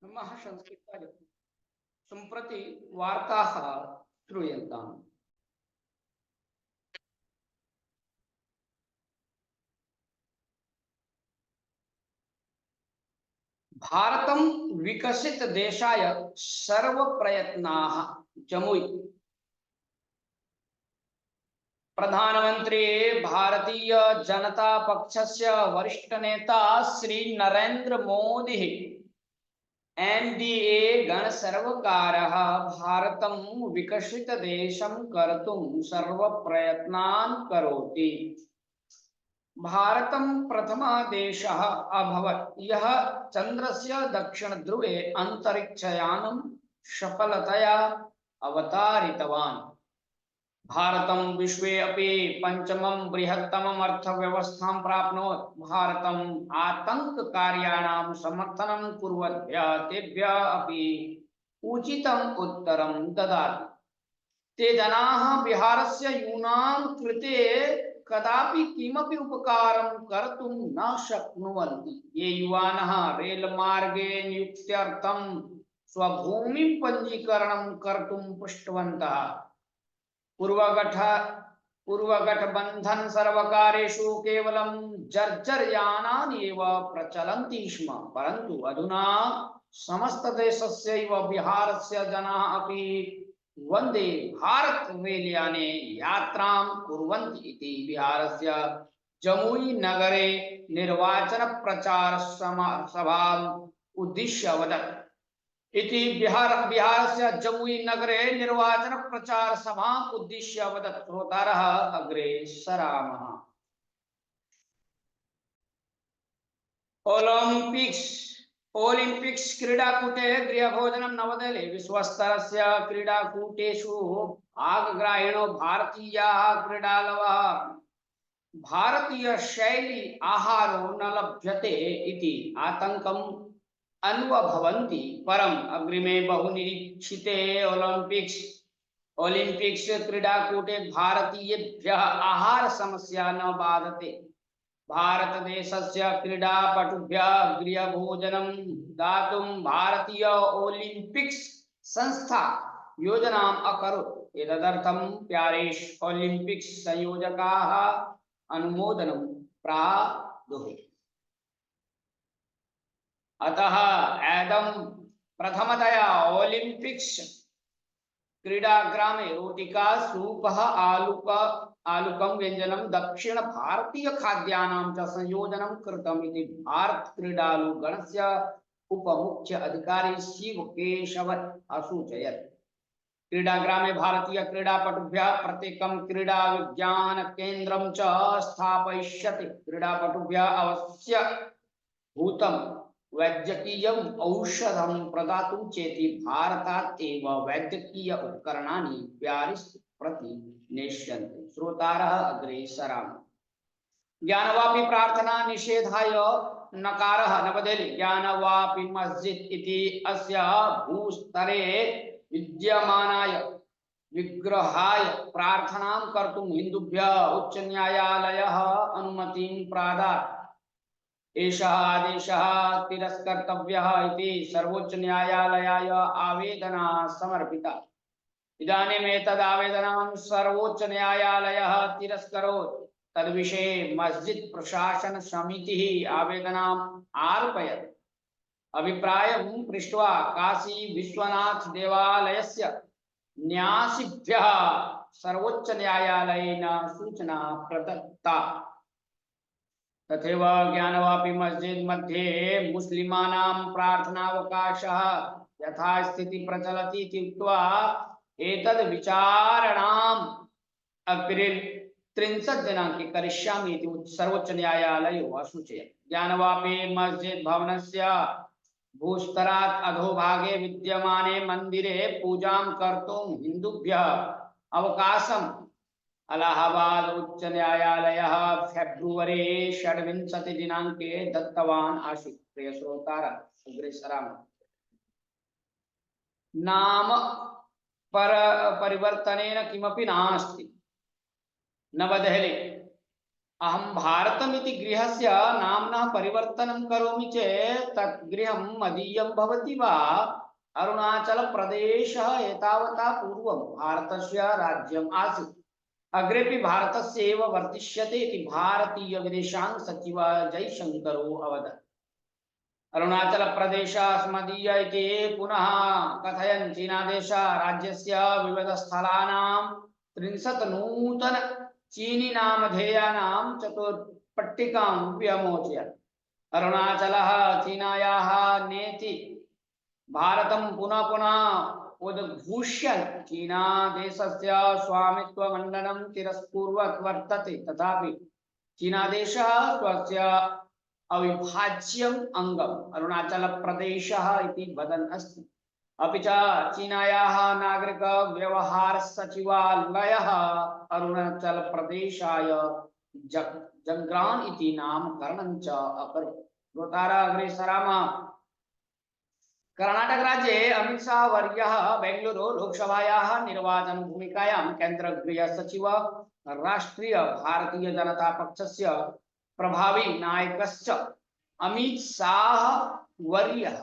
नमः संस्कृताय सम्प्रति वार्ताः श्रूयन्ताम्। भारतं विकसित देशाय सर्वप्रयत्नाः जमुई प्रधानमंत्री भारतीय जनता पक्षस्य वरिष्ठ नेता श्री नरेंद्र मोदी एनडीए गणसर्वकारः भारतं विकसित देशं कर्तुं सर्वप्रयत्नान् करोति। भारतं प्रथमः देशः अभवत् यः चन्द्रस्य दक्षिणध्रुवे अन्तरिक्षयानं सफलतया अवतारितवान्। भारतं विश्वे अपि पंचमं बृहत्तमम् अर्थव्यवस्थां प्राप्नोत्। भारतम् आतङ्ककार्याणां समर्थनं कुर्वद्भ्यः तेभ्यः अपि उचितम् उत्तरं ददाति। ते जनाः बिहारस्य यूनां कृते कदापि किमपि उपकारं कर्तुं न शक्नुवन्ति। ये युवानः रेलमार्गे नियुक्त्यर्थं स्वभूमिं पञ्जीकरणं कर्तुं पृष्टवन्तः। पूर्वगठबन्धन सर्वकारेषु केवलं जर्जर यानानि एव प्रचलन्ति स्म, परन्तु अधुना समस्त देशस्यैव बिहारस्य जनाः अपि वन्दे भारत रेलयाने यात्रां कुर्वन्ति इति बिहारस्य जमुई नगरे निर्वाचन प्रचार सभाम् उद्दिश्य वदत्। इति बिहारस्य जमुई नगरे निर्वाचन प्रचार सभा उद्दिश्य वदत्। श्रोतारः अग्रे सरामः। ओलिम्पिक्स क्रीडाकूटे गृहभोजनं नवदेहली। विश्वस्तरस्य क्रीडाकूटेषु भागग्राहिणो भारतीयाः क्रीडालवः भारतीय शैली आहारो न लभ्यते इति आतङ्कम् अनुभवन्ति। परम अग्रिमे बहुनिरीक्षिते ओलिम्पिक्स क्रीडाकूटे भारतीयेभ्यः आहार समस्या न बाधते। भारत देशस्य क्रीडापटुभ्यः गृहभोजनं दातुं भारतीय ओलिम्पिक्स संस्था योजनाम् अकरोत्। एतदर्थं प्यारिस् ओलिम्पिक्स संयोजकाः अनुमोदनं प्रादुः। अतः एदं प्रथमतया ओलिम्पिक्स क्रीडाग्रामे रोटिका सूपः आलुकं व्यञ्जनं दक्षिण भारतीय खाद्यानां च संयोजनं कृतम् इति भारत क्रीडालु गणस्य उपमुख्य अधिकारी शिव केशव असूचयत्। क्रीडाग्रामे भारतीय क्रीडापटुभ्यः प्रत्येकं क्रीडा विज्ञान केन्द्रं च स्थापयिष्यते। क्रीडापटुभ्यः अवश्य भूतं वैद्यकीयम् औषधं प्रदातुं चेति भारतात् एव वैद्यकीय उपकरणानि प्यारिस् प्रति नेष्यन्ते। श्रोतारः अग्रे सरामः। ज्ञानवापी प्रार्थना निषेधाय नकारः नवदेहली। ज्ञानवापी मस्जिद इति अस्य भूस्तरे विद्यमानाय विग्रहाय प्रार्थनां कर्तुं हिन्दुभ्यः उच्च न्यायालयः अनुमतिं प्रादात्। एषः आदेशः तिरस्कर्तव्यः इति सर्वोच्च न्यायालयाय आवेदनः समर्पितः। इदानीम् एतद् आवेदनं सर्वोच्च न्यायालयः तिरस्करोत्। तद्विषये मस्जिद प्रशासन समितिः आवेदनम् आर्पयत्। अभिप्रायं पृष्ट्वा काशी विश्वनाथ देवालयस्य न्यासिभ्यः सर्वोच्च न्यायालयेन सूचना प्रदत्ता। तथैव ज्ञानवापी मस्जिद मध्ये मुस्लिमानां प्रार्थनावकाशः यथास्थिति प्रचलति इति उक्त्वा एतद् विचारणाम् अप्रिल 30 दिनाङ्के करिष्यामि इति सर्वोच्च न्यायालयो असूचयत्। ज्ञानवापी मस्जिद भवनस्य भूस्तरात् अधोभागे विद्यमाने मंदिरे पूजां कर्तुं हिन्दुभ्यः अवकाशम् अलाहाबाद उच्च न्यायालयः फेब्रुवरी 26 दिनाङ्के दत्तवान् आसीत्। प्रिय श्रोतारः अग्रे सरामः। नाम परिवर्तनेन किमपि नास्ति। नवदेहली। अहं भारतमिति गृहस्य नाम्नः परिवर्तनं करोमि चेत् तत् गृहं मदीयं भवति वा? अरुणाचलप्रदेशः एतावता पूर्वं भारतस्य राज्यम् आसीत्, अग्रेपि भारतस्य एव वर्तिष्यते इति भारतीय विदेशांग सचिव जयशंकरो अवदत्। अरुणाचलप्रदेश अस्मदीय इति पुनः कथयन् चीनादेश राज्यस्य विविधस्थलानां 30 नूतन चीनी नामधेयानां चतुष्पट्टिकां व्यमोचयत्। अरुणाचलः चीनायाः नेति भारतं पुनः पुनः उद्घोष्य चीना देशस्य स्वामित्वमण्डनं तिरस्कुर्वत् वर्तते, तथापि चीना देशः स्वस्य अविभाज्यम् अङ्गम् अरुणाचलप्रदेशः इति वदन् अस्ति। अपि च चीनायाः नागरिक व्यवहार सचिवालयः अरुणाचलप्रदेशाय जंग्रान इति नामकरणं च अकरोत्। श्रोतारः, अग्रे सरामः। कर्णाटक राज्ये अमित शाह वर्यः बेंगलुरु लोकसभायाः निर्वाचन भूमिकायां केंद्र गृह सचिव राष्ट्रीय भारतीय जनता पक्षस्य प्रभावी नायकश्च अमित शाह वर्यः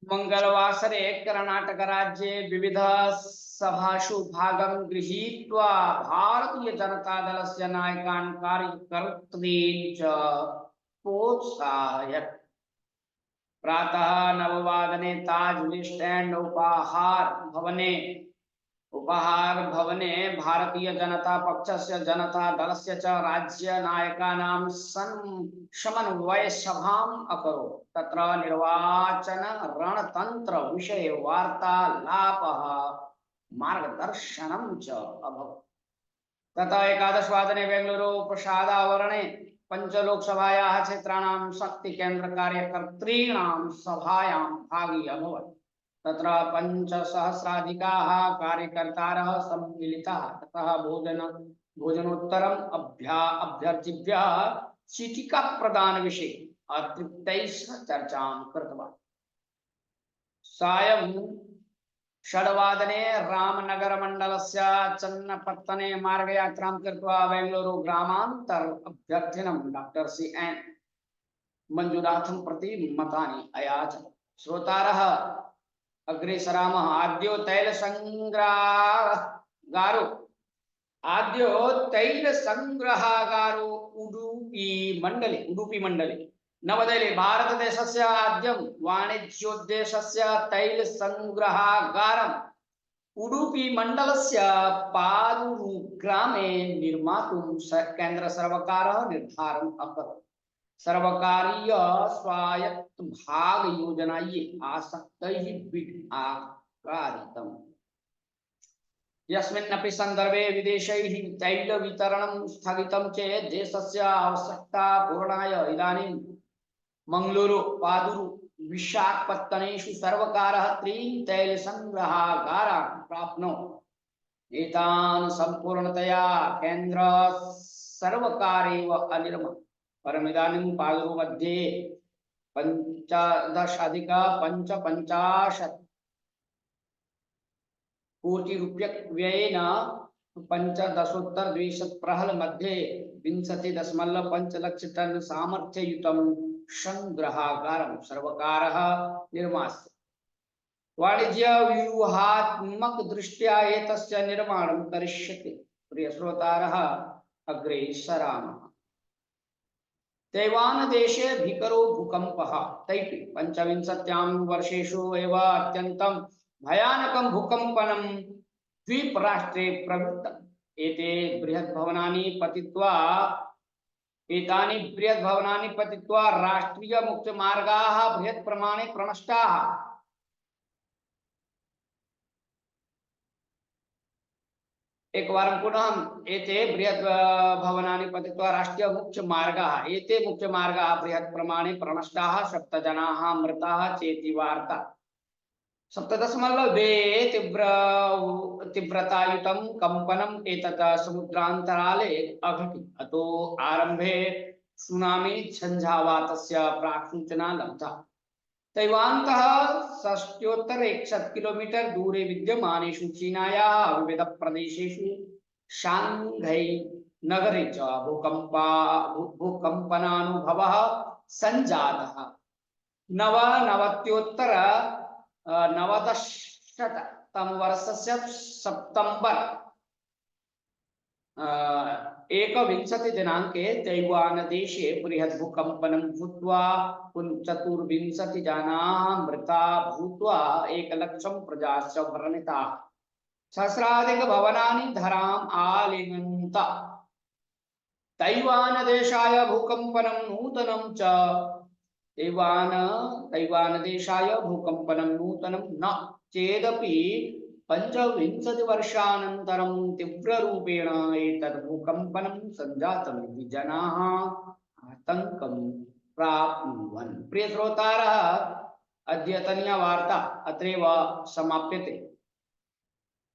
मंगलवासरे कर्णाटक राज्ये विविध सभासु भागं गृहीत्वा भारतीय जनता दलस्य नायकान् कार्यकर्तॄन् च प्रोत्साहयत्। प्रातः 9 वादने ताज वेस्ट एंड उपहार भवने भारतीय जनता पक्षस्य जनता दलस्य च राज्य नायकानां समन्वय सभाम् अकरोत्। तत्र निर्वाचन रणतंत्र विषये वार्तालापः मार्गदर्शनं च अभवत्। तथा 11 वादने बेंगलुरु प्रसादावरणे पंचलोकसभायाः क्षेत्राणां शक्ति केन्द्र कार्यकर्तॄणां सभायां भागी अभवत्। तत्र 5,000-अधिकाः कार्यकर्तारः सम्मिलिताः। ततः भोजनोत्तरम् अभ्यर्थिभ्यः चीटिका प्रदान विषये अतृप्तैः चर्चां कृतवान्। सायं 6 वादने रामनगर मण्डलस्य चन्नपत्तने मार्गयात्रां कृत्वा बेंगलुरु ग्रामान्तर अभ्यर्थिनं डॉक्टर CN मंजूरार्थं प्रति मतानि अयाचत्। श्रोतारः, अग्रे सरामः। आद्यो तैल संग्रहागारो उडुपी मंडले नवदेहली भारतदेशस्य आद्यं वाणिज्योद्देशस्य तैल संग्रहागारम् उडुपी मंडलस्य पादुरु ग्रामे निर्मातुं केन्द्र सर्वकारः निर्धारम् अकरोत्। सर्वकारीय स्वायत्त भाग योजनायै आसक्तैः बिड् आकारितम्। यस्मिन्नपि संदर्भे विदेशैः तैल वितरणं स्थगितं चेत् देशस्य आवश्यकता पूरणाय इदानीं मंगलूरु, पादुरु, विशाखपत्तनेषु सर्वकारः 3 तैल संग्रहागारान् प्राप्नोत्। एतान् सम्पूर्णतया केन्द्र सर्वकारेव अनिर्मात्। परमिदानीं पादुरु मध्ये 15,550 कोटि रूप्यकव्ययेन 15,200 प्रहल मध्ये 20.5 लक्ष टन सामर्थ्ययुतं संग्रहागारं सर्वकारः निर्मास्यति। वाणिज्य व्यूहात्मक दृष्ट्या एतस्य निर्माणं करिष्यते। प्रिय श्रोतारः, अग्रे सरामः। तैवान देशे भीकरो भूकंपः तैपि 25 वर्षेषु एव अत्यन्तं भयानकं भूकम्पनं द्वीपराष्ट्रे प्रवृत्तम्। एतानि बृहद्भवनानि पतित्वा राष्ट्रीय मुख्यमार्गाः बृहत् प्रमाणे प्रणष्टाः। एकवारं पुनः एते बृहत् भवनानि पतित्वा राष्ट्रीय मुख्य मार्गाः बृहत् प्रमाणे प्रणष्टाः। 7 जनाः मृताः चेति वार्ता। 7.2 तीव्रतायुतं कंपनम् एतत् समुद्रान्तराले अघटित। अतो आरम्भे सुनामी झञ्झावातस्य प्राक्सूचना लब्धा। तैवान्तः 60-100 किलोमीटर दूरे विद्यमानेषु चीनायाः विविधप्रदेशेषु शाङ्घै नगरे च भूकम्पनानुभवः सञ्जातः। नवनवत्योत्तर नवदशशततमवर्षस्य सेप्टेम्बर् एकविंशतिदिनाङ्के तैवानदेशे बृहद्भूकम्पनं भूत्वा 24 जनाः मृता भूत्वा 1,00,000 प्रजाश्च व्रणिताः। सहस्राधिकभवनानि धराम् आलिङ्गन्त। तैवानदेशाय भूकम्पनं नूतनं च तैवानदेशाय भूकम्पनं नूतनं न चेदपि 25 वर्षानन्तरं तीव्ररूपेण एतद् भूकम्पनं सञ्जातम् इति जनाः आतङ्कं प्राप्नुवन्। प्रिय श्रोतारः, अद्यतनीया वार्ता अत्रैव समाप्यते।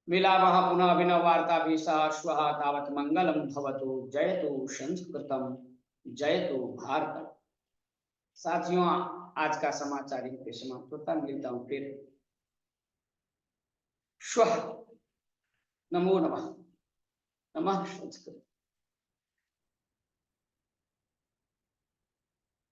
मिलामः पुनः अभिनववार्ताभिः सह श्वः। तावत् मङ्गलं भवतु। जयतु संस्कृतं, जयतु भारतम्। साथियों, आज का समाचार यहीं पे समाप्त होता है। मिलता हूँ फिर श्वः। नमो नमः। नमः संस्कृत।